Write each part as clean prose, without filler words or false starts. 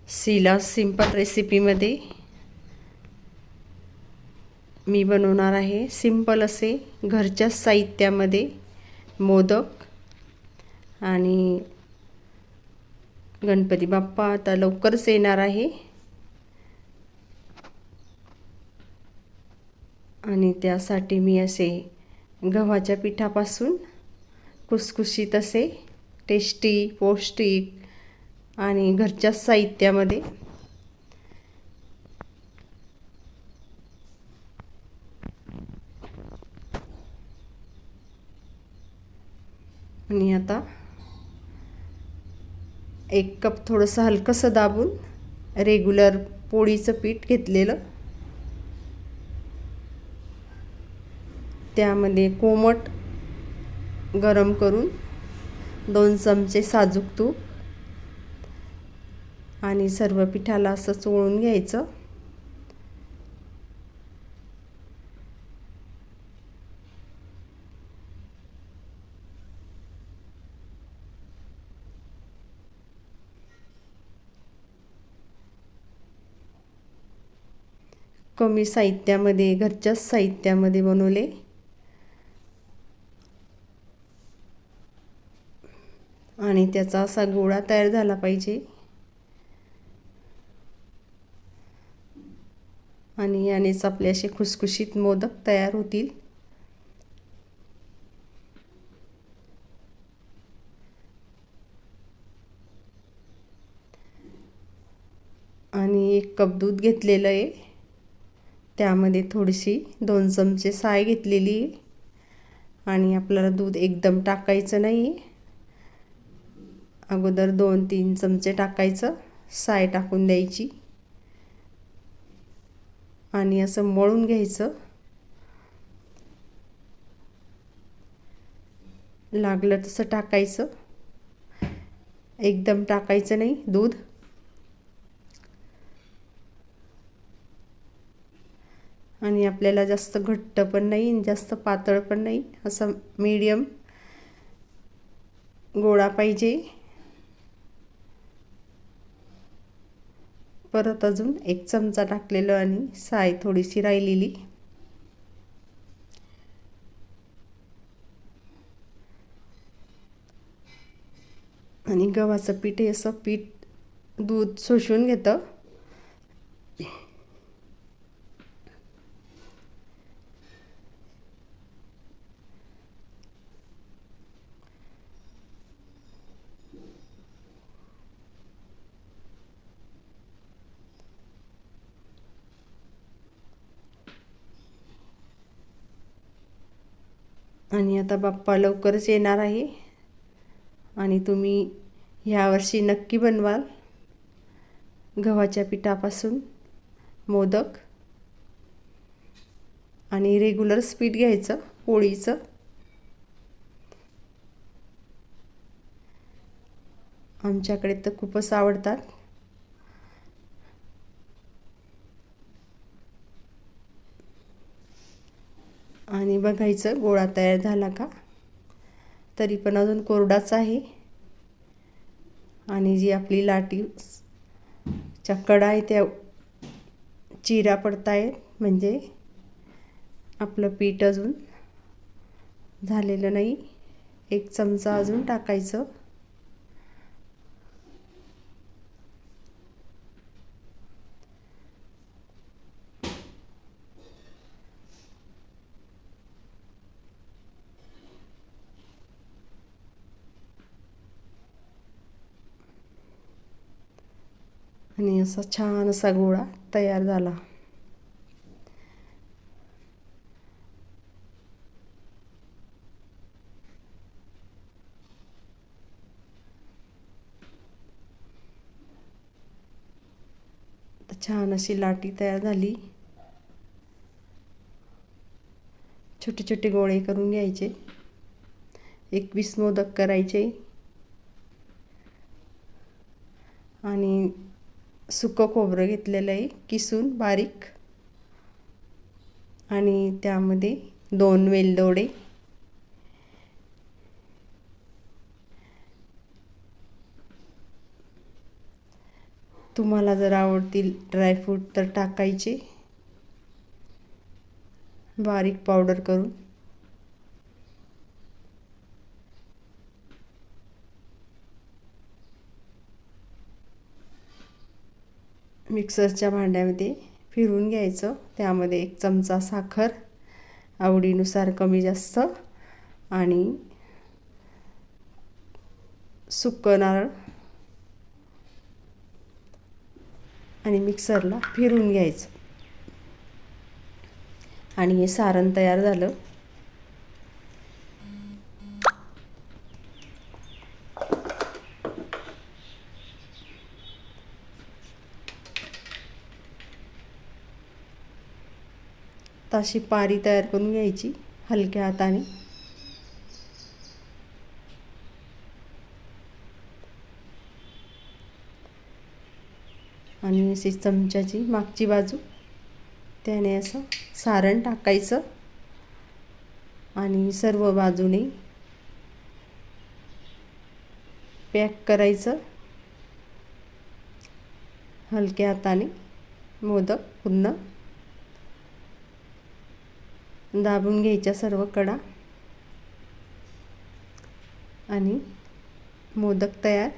Sheila simple रेसिपीमध्ये मी बनवणार आहे simple असे घरच्या साहित्यामध्ये मोदक। आणि गणपती बाप्पा आता लवकरच येणार आहे आणि त्यासाठी मी असे गव्हाच्या पिठापासून खुसखुशीत असे टेस्टी पौष्टिक आणि घरच्या साहित्यामध्ये आणि आता 1 कप थोडंसं हलकंसं दाबून रेग्युलर पोळीचं पीठ घेतलेलं, त्यामध्ये कोमट गरम करून 2 चमचे साजूक तूप आणि सर्व पिठाला असं चोळून घ्यायचं। कमी साहित्यामध्ये घरच्याच साहित्यामध्ये बनवले आणि त्याचा असा गोळा तयार झाला पाहिजे आणि यानेच आपले असे खुसखुशीत मोदक तयार होतील। आणि 1 कप दूध घेतलेलं आहे, त्यामध्ये थोडीशी 2 चमचे साय घेतलेली आहे आणि आपल्याला दूध एकदम टाकायचं नाही, अगोदर 2-3 चमचे टाकायचं, साय टाकून द्यायची आणि असं मळून घ्यायचं। लागलं तसं टाकायचं, एकदम टाकायचं नाही दूध। आणि आपल्याला जास्त घट्ट पण नाही जास्त पातळ पण नाही, असं मीडियम गोळा पाहिजे। परत अजून 1 चमचा टाकलेलं आणि साय थोडीशी राहिलेली आणि गव्हाचं पीठ हे असं पीठ दूध शोषून घेतं। आणि आता बाप्पा लवकरच येणार आहे आणि तुम्ही यावर्षी नक्की बनवाल गव्हाच्या पिठापासून मोदक। आणि रेग्युलर पीठ घ्यायचं पोळीचं, आमच्याकडे तर खूपच आवडतात। आणि बघायचं गोळा तयार झाला का, तरी पण अजून कोरडाच आहे। आणि जी आपली लाटीच्या कडा आहे त्या चिरा पडतायत, म्हणजे आपलं पीठ अजून झालेलं नाही। 1 चमचा अजून टाकायचं आणि असा छान असा गोळा तयार झाला। छान अशी लाटी तयार झाली। छोटे छोटे गोळे करून घ्यायचे, 21 मोदक करायचे आणि सुकं खोबरं घेतलेलं आहे किसून बारीक आणि त्यामध्ये 2 वेलदोडे तुम्हाला जर आवडतील ड्रायफ्रूट तर टाकायचे बारीक पावडर करून. मिक्सरच्या भांड्यामध्ये फिरवून घ्यायचं. त्यामध्ये 1 चमचा साखर, आवडीनुसार कमी जास्त, आणि सुकं नारळ, आणि मिक्सरला फिरवून घ्यायचं. आणि हे सारण तयार झालं. तशी पारी तयार करून घ्यायची हलक्या हाताने. आणि अशी चमच्याची मागची बाजू त्याने असं सारण टाकायचं आणि सर्व बाजूने पॅक करायचं हलक्या हाताने. मोदक पूर्ण दाबून घ्यायच्या सर्व कडा आणि मोदक तयार.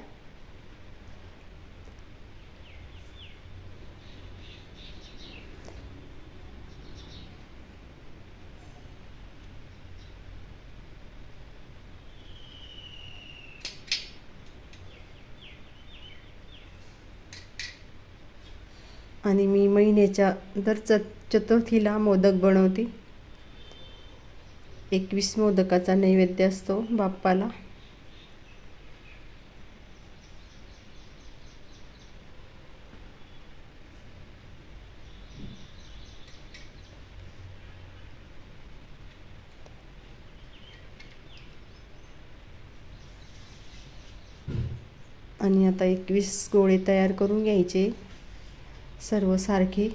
आणि मी महिन्याच्या दर चतुर्थीला मोदक बनवते. 21 मोदकाचा नैवेद्य असतो बाप्पाला. आणि आता 21 गोळे तयार करून घ्यायचे सर्व सारखे.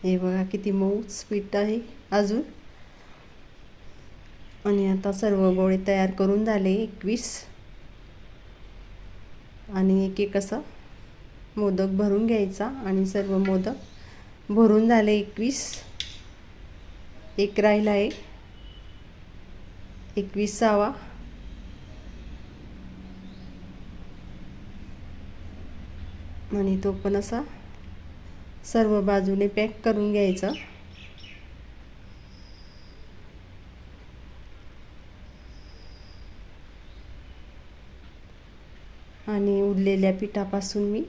हे बघा किती मऊ पीठ आहे अजून. आणि आता सर्व गोळे तयार करून झाले 21. आणि एक एक असं मोदक भरून घ्यायचा आणि सर्व मोदक भरून झाले 21. एक राहिला आहे 21वा. आणि तो पण असा सर्व बाजूने पॅक करून घ्यायचा. आणि उरलेल्या पिठापासून मी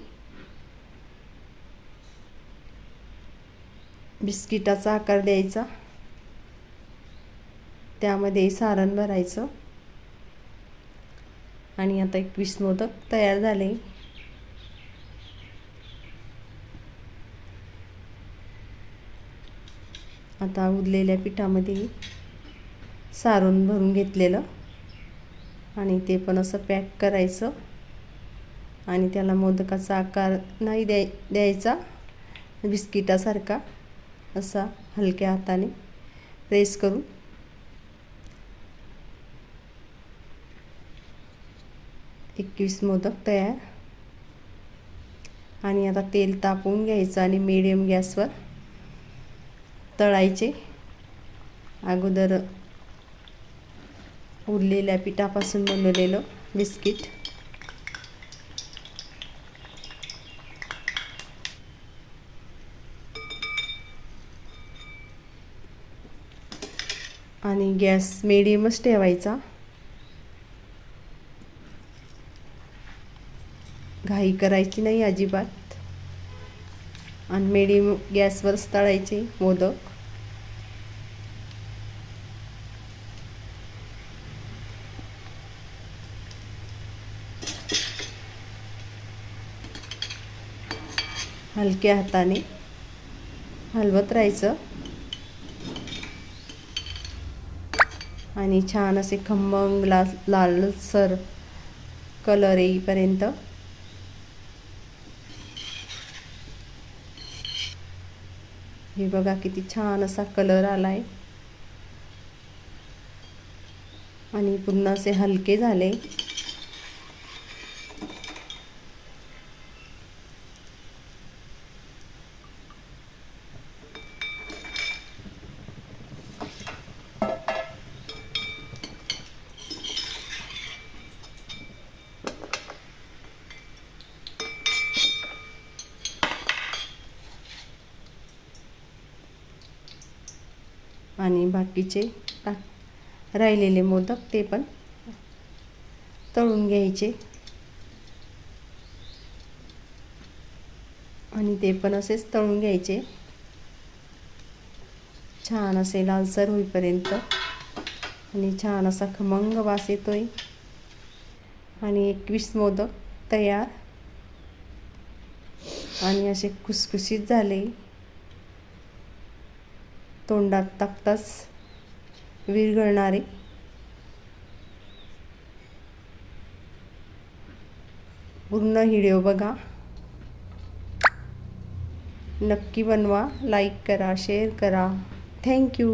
बिस्किटाचा आकार द्यायचा. त्यामध्ये सारण भरायचं. आणि आता 21 मोदक तयार झाले. आता उरलेल्या पिठामध्ये सारण भरून घेतलेलं आणि ते पण असं पॅक करायचं. आणि त्याला मोदकाचा आकार नाही द्यायचा, बिस्किटासारखा असा हलक्या हाताने प्रेस करून. एकवीस मोदक तयार. आणि आता तेल तापवून घ्यायचं आणि मीडियम गॅसवर तळायचे. अगोदर उरलेल्या पिठापासून बनवलेलं बिस्किट आणि गॅस मीडियमच ठेवायचा. घाई करायची नाही अजिबात. आणि मिडियम गॅसवरच तळायचे मोदक. हलक्या हाताने हलवत राहायचं आणि छान असे खमंग लालसर कलर येईपर्यंत. हे बघा किती छान असा कलर आलाय आणि पुन्हा असे हलके झाले. आणि बाकीचे राहिलेले मोदक ते पण तळून घ्यायचे आणि ते पण असेच तळून घ्यायचे छान असे लालसर होईपर्यंत. आणि छान असा खमंग वास येतोय आणि 21 मोदक तयार आणि असे खुसखुशीत झाले. तोंडात टाकताच विरघळणारे. पूर्ण व्हिडिओ बघा, नक्की बनवा, लाईक करा, शेअर करा. थँक्यू.